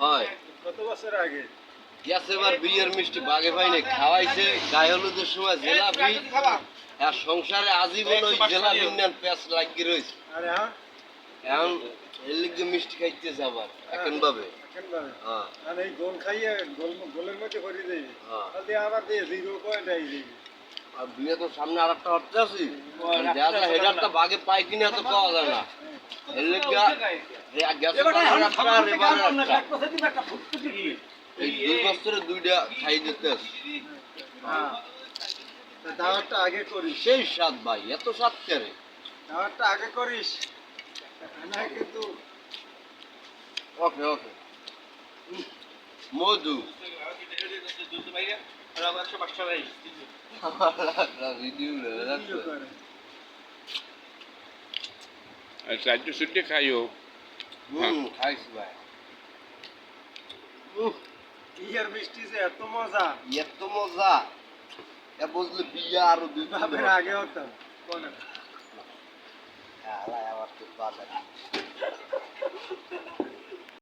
হয় কত বছর আগে গেছে এবার বিয়ের মিষ্টি বাগে পাই না খাওয়াইছে গায়ে হলুদের সময় জেলাপি আর সংসারে আজীবন ওই জেলাপি নেন প্যাঁচ লাগিয়ে রয়েছে আরে হ্যাঁ এখন এর লিগে মিষ্টি খাইতেছে আবার এখন ভাবে হ্যাঁ আর এই গোল খাইয়ে গোলের মধ্যে করে দেবে হ্যাঁ তাহলে আবার দিয়ে 0 পয়েন্ট আই দেবে আর বিয়ে তো সামনে আর একটা হচ্ছে আছি দেখা যায় হেডারটা বাগে পাই কিনা তো পাওয়া যায় না এর লিগে গেছে এই 2 বছরে 2টা খাই দিতে আছে হ্যাঁ দাওয়াতটা আগে করিস সেই স্বাদ ভাই এত স্বাদ করে দাওয়াতটা আগে করিস না কিন্তু ওকে ওকে মধু চারটে সুটে খাইও খাইছি ভাই ইয়ার মিষ্টি যে এত মজা এত মজা এ বুঝলে বিয়া আরো 2 বাপের আগে হতাম কোন আবার তো বাজার